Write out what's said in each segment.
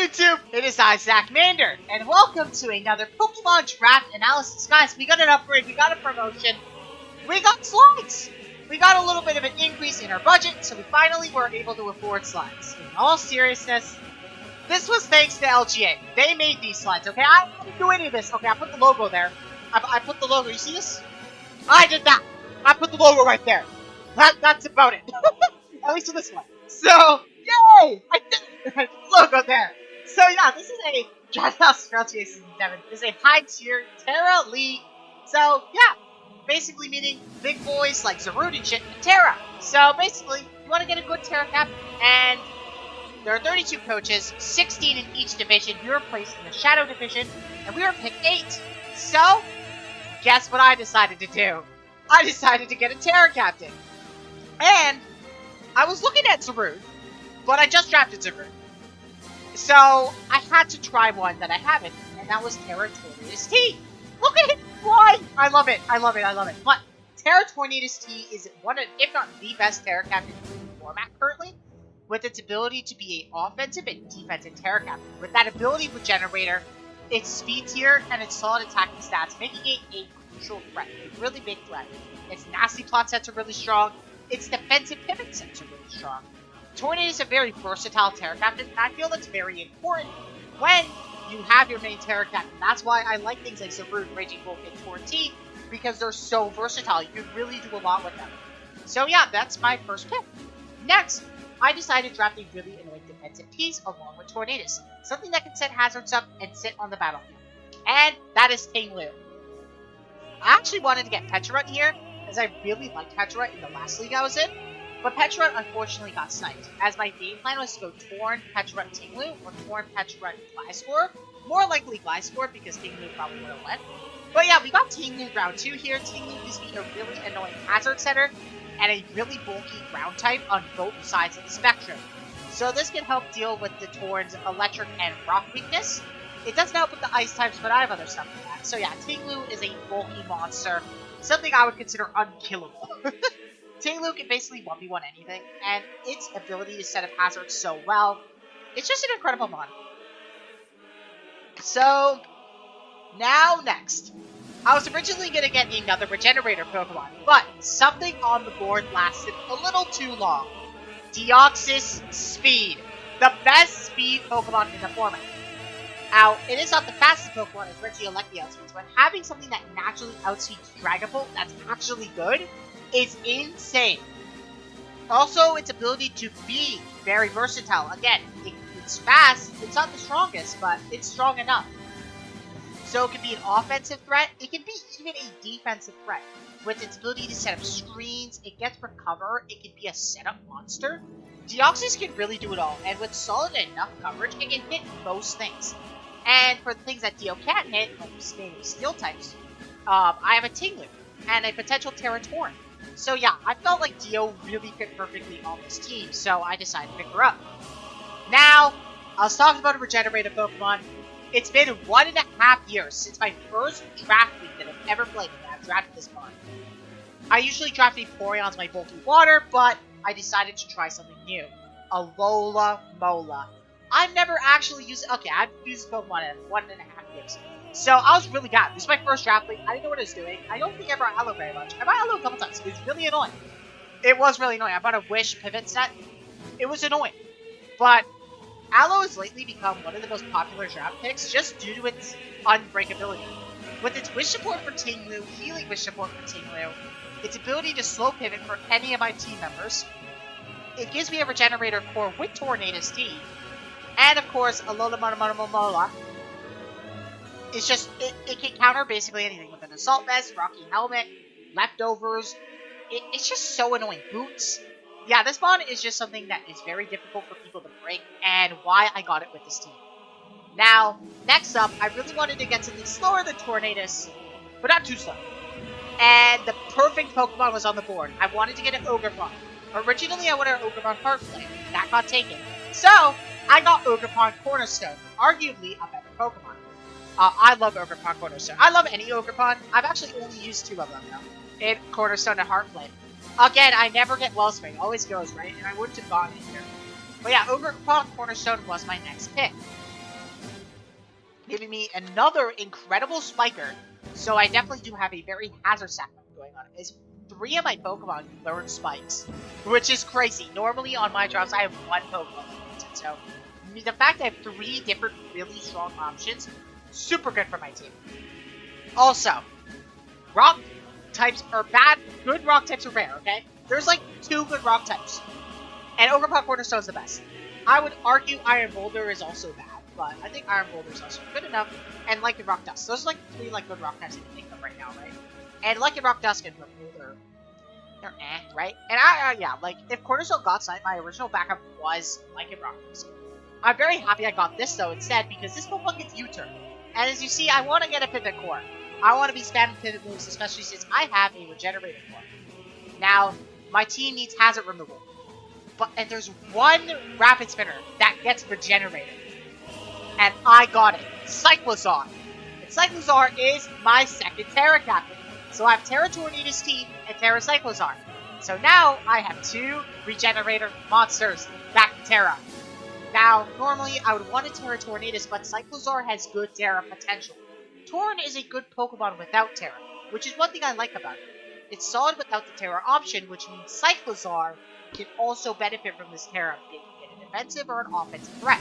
YouTube? It is I, Zach Mander, and welcome to another Pokemon Draft Analysis. Guys, we got an upgrade, we got a promotion, we got slides! We got a little bit of an increase in our budget, so we finally were able to afford slides. In all seriousness, this was thanks to LGA. They made these slides, okay? I didn't do any of this. Okay, I put the logo there. I put the logo. You see this? I did that. I put the logo right there. That's about it. At least for this one. So, yay! I did it. Logo there. So yeah, this is a Draft House Season 7. This is a high tier Terra League. So yeah, basically meaning big boys like Zarude and shit and Terra. So basically, you want to get a good Terra cap, and there are 32 coaches, 16 in each division. We were placed in the Shadow Division, and we were picked 8. So, guess what I decided to do? I decided to get a Terra captain. And I was looking at Zarude, but I just drafted Zarude. So, I had to try one that I haven't, and that was Terra Tornadus T. Look at it fly! I love it, I love it, I love it. But Terra Tornadus T is one of, if not the best Terra captain in the format currently, with its ability to be an offensive and defensive Terra captain. With that ability with Generator, its speed tier, and its solid attacking stats, making it a crucial threat, a really big threat. Its nasty plot sets are really strong, its defensive pivot sets are really strong. Tornado is a very versatile Terra captain, and I feel that's very important when you have your main Terra captain. That's why I like things like Zarude, Raging Wolf, and Torn-T, because they're so versatile. You can really do a lot with them. So yeah, that's my first pick. Next, I decided to draft a really annoying defensive piece along with Tornadus. Something that can set hazards up and sit on the battlefield. And that is Tinglu. I actually wanted to get Petrarut here, as I really liked Petrarut in the last league I was in. But Petrarut unfortunately got sniped, as my game plan was to go Torn, Petrarut, Tinglu, or Torn, Petrarut, Gliscor. More likely Gliscor, because Tinglu probably would have went. But yeah, we got Tinglu round 2 here. Tinglu gives me a really annoying hazard setter, and a really bulky ground type on both sides of the spectrum. So this can help deal with the Torn's electric and rock weakness. It doesn't help with the ice types, but I have other stuff for that. So yeah, Tinglu is a bulky monster, something I would consider unkillable. Tinglu can basically 1v1 anything, and its ability to set up hazards so well, it's just an incredible mon. So, now next. I was originally going to get another Regenerator Pokemon, but something on the board lasted a little too long. Deoxys Speed. The best speed Pokemon in the format. Now, it is not the fastest Pokemon as Regieleki outspeeds, but having something that naturally outspeeds Dragapult that's actually good is insane. Also, its ability to be very versatile. Again, it's fast, it's not the strongest, but it's strong enough. So it can be an offensive threat, it can be even a defensive threat. With its ability to set up screens, it gets recover, it can be a setup monster. Deoxys can really do it all, and with solid enough coverage, it can hit most things. And for the things that Dio can't hit, like mainly steel types, I have a Tinglu, and a potential Terra Torn. So yeah, I felt like Dio really fit perfectly on this team, so I decided to pick her up. Now, I was talking about a Regenerator Pokemon. It's been 1.5 years since my first draft week that I've ever played, and I've drafted this mon. I usually draft Vaporeon's my bulky water, but I decided to try something new. Alola Mola. I've never actually used it. Okay, I've used this Pokemon in 1.5 years. So I was really bad. This is my first draft league. I didn't know what I was doing. I don't think I brought Aloe very much. I brought Aloe a couple times. It was really annoying. It was really annoying. I bought a Wish pivot set. It was annoying. But Aloe has lately become one of the most popular draft picks just due to its unbreakability. With its Wish support for Tinglu, Healing Wish support for Tinglu, its ability to slow pivot for any of my team members, it gives me a Regenerator core with Tornadus T, and of course, Alola Mola. It's just, it can counter basically anything with an Assault Vest, Rocky Helmet, Leftovers. It's just so annoying. Boots. Yeah, this mon is just something that is very difficult for people to break, and why I got it with this team. Now, next up, I really wanted to get something slower than Tornadus, but not too slow. And the perfect Pokemon was on the board. I wanted to get an Ogerpon. Originally, I wanted an Ogerpon Heartflame. That got taken. So, I got Ogerpon Cornerstone, arguably a better Pokemon. I love Ogerpon Cornerstone. I love any Ogerpon. I've actually only used 2 of them, though. In Cornerstone and Heartflame. Again, I never get Wellspring. Always goes, right? And I wouldn't have gotten it here. But yeah, Ogerpon Cornerstone was my next pick. giving me another incredible spiker. So I definitely do have a very hazard sack going on. Is 3 of my Pokemon learn spikes, which is crazy. Normally on my drops I have 1 Pokemon. So the fact I have 3 different really strong options, super good for my team. Also, rock types are bad. Good rock types are rare, okay? There's like 2 good rock types. And Overpowered Cornerstone is the best. I would argue Iron Boulder is also bad, but I think Iron Boulder is also good enough. And Like and Rock Dust. Those are like 3 like good rock types I can think of right now, right? And Like and Rock Dust and Boulder, they're right? And yeah, like if Cornerstone got signed, my original backup was Like and Rock Dust. I'm very happy I got this though instead because this Pokemon gets U-turn. And as you see, I want to get a Pivot Core. I want to be spamming pivot moves, especially since I have a Regenerator Core. Now, my team needs Hazard Removal. And there's 1 Rapid Spinner that gets Regenerated. And I got it. Cyclozar. And Cyclozar is my second Terra Captain. So I have Terra Tornadus team and Terra Cyclozar. So now I have 2 Regenerator monsters back to Terra. Now, normally I would want a Terra Tornadus, but Cyclozar has good Terra potential. Torn is a good Pokemon without Terra, which is one thing I like about it. It's solid without the Terra option, which means Cyclozar can also benefit from this Terra, being an defensive or an offensive threat.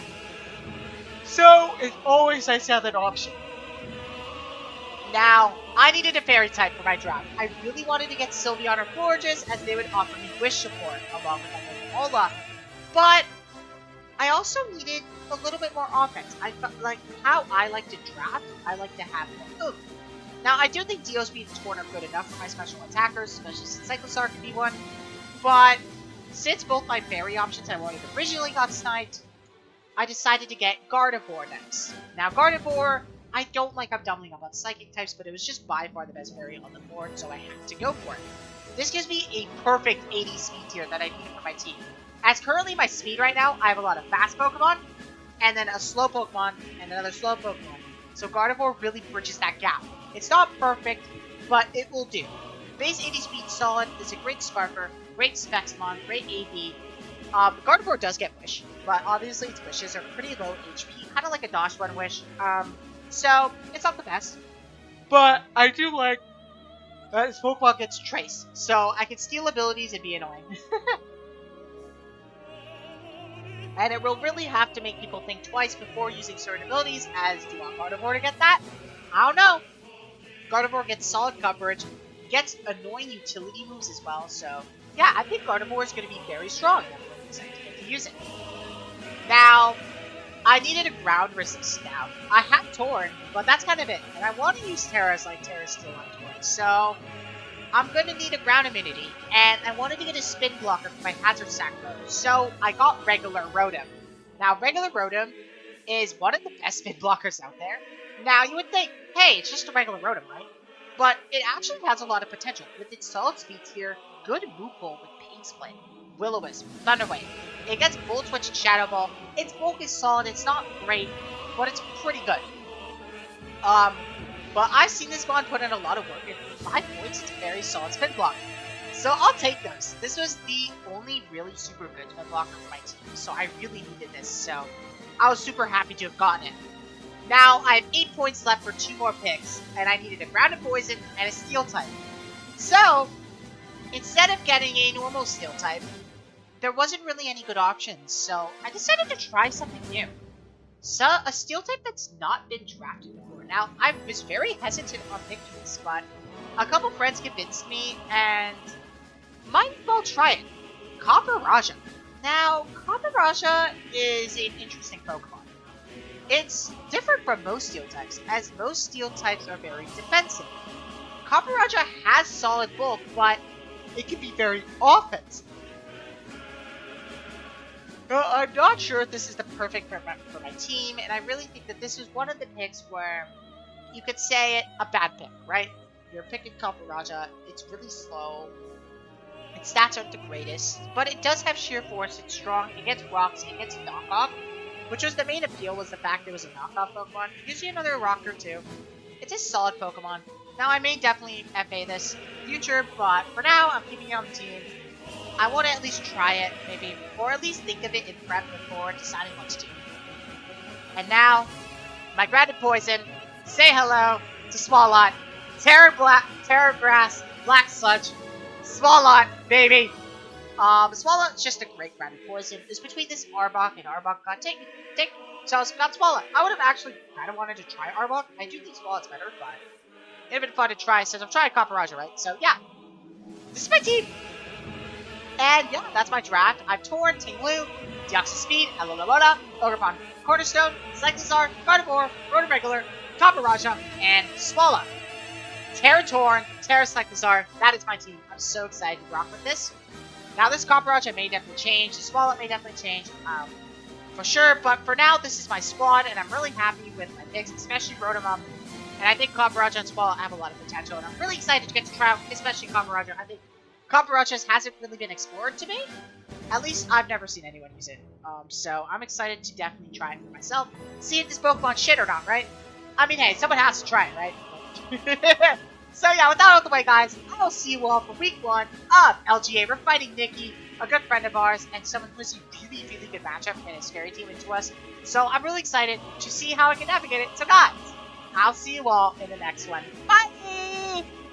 So, it's always nice to have that option. Now, I needed a Fairy type for my draft. I really wanted to get Sylveon or Florges, as they would offer me Wish support, along with Alola. But I also needed a little bit more offense. I felt like how I like to draft, I like to have more oomph. Now, I do think Dio Speed and Torn are good enough for my special attackers, especially since Cyclozar can be one. But since both my fairy options I wanted originally got sniped, I decided to get Gardevoir next. Now, Gardevoir, I don't like up doubling up on psychic types, but it was just by far the best fairy on the board, so I had to go for it. This gives me a perfect 80 speed tier that I needed for my team. As currently my speed right now, I have a lot of fast Pokemon, and then a slow Pokemon, and another slow Pokemon. So Gardevoir really bridges that gap. It's not perfect, but it will do. Base 80 speed solid, is a great Sparker, great Spexmon, great AV. Gardevoir does get Wish, but obviously its wishes are pretty low HP, kind of like a Dodge Run Wish. So it's not the best. But I do like that this Pokemon gets Trace, so I can steal abilities and be annoying. And it will really have to make people think twice before using certain abilities, as do you want Gardevoir to get that? I don't know. Gardevoir gets solid coverage, gets annoying utility moves as well, so yeah, I think Gardevoir is going to be very strong. I'm excited to get to use it. Now, I needed a ground resist now. I have Torn, but that's kind of it. And I want to use Terra's like Terra Steel on Torn, so I'm going to need a ground immunity, and I wanted to get a spin blocker for my Hazard Sack mode, so I got regular Rotom. Now, regular Rotom is one of the best spin blockers out there. Now, you would think, hey, it's just a regular Rotom, right? But it actually has a lot of potential. With its solid speed tier, good move pool with Pain Split, Will-O-Wisp, Thunder Wave. It gets Volt Switch and Shadow Ball. Its bulk is solid, it's not great, but it's pretty good. But I've seen this one put in a lot of work, and 5 points, it's a very solid spin block. So I'll take those. This was the only really super good spin blocker for my team, so I really needed this, so I was super happy to have gotten it. Now, I have 8 points left for 2 more picks, and I needed a Ground and Poison and a Steel type. So, instead of getting a normal Steel type, there wasn't really any good options, so I decided to try something new. So, a Steel type that's not been drafted before. Now, I was very hesitant on picking this, but a couple friends convinced me, and might as well try it. Copper Raja. Now, Copper Raja is an interesting Pokemon. It's different from most Steel types, as most Steel types are very defensive. Copper Raja has solid bulk, but it can be very offensive. I'm not sure if this is the perfect for my team, and I really think that this is one of the picks where you could say it a bad pick, right? You're picking Copper Raja, it's really slow, its stats aren't the greatest, but it does have sheer force, it's strong, it gets rocks, it gets knockoff, which was the main appeal, was the fact it was a knockoff Pokemon. Gives you another rocker too. It's a solid Pokemon. Now I may definitely FA this in the future, but for now I'm keeping it on the team. I want to at least try it, maybe, or at least think of it in prep before deciding what to do. And now, my grounded poison, say hello to Swalot, Terra Grass, Black Sludge, Swalot, baby. Swalot is just a great grounded poison. It's between this Arbok and Arbok got take. So I got Swalot. I would have actually kind of wanted to try Arbok. I do think Swalot's better, but it'd have been fun to try since I'm trying Copperajah, right? So yeah, this is my team. And yeah, that's my draft. I've torn Tinglu, Deoxys Speed, Alola, Ogerpon, Cornerstone, Cyclizar, Gardevoir, Rotoregular, Copperajah, and Swallow. Terra Torn, Terra Cyclizar, that is my team. I'm so excited to rock with this. Now this Copperajah may definitely change, the Swallow may definitely change, for sure, but for now this is my squad, and I'm really happy with my picks, especially Rotomum. And I think Copperajah and Swallow have a lot of potential, and I'm really excited to get to try out, especially Copperajah. I think Copperajah hasn't really been explored to me. At least I've never seen anyone use it. So I'm excited to definitely try it for myself. See if this Pokemon shit or not, right? I mean, hey, someone has to try it, right? So yeah, with that out of the way, guys, I'll see you all for week 1 of LGA. We're fighting Nikki, a good friend of ours, and someone who's a really, really good matchup and is very team into us. So I'm really excited to see how I can navigate it. So guys, I'll see you all in the next one. Bye!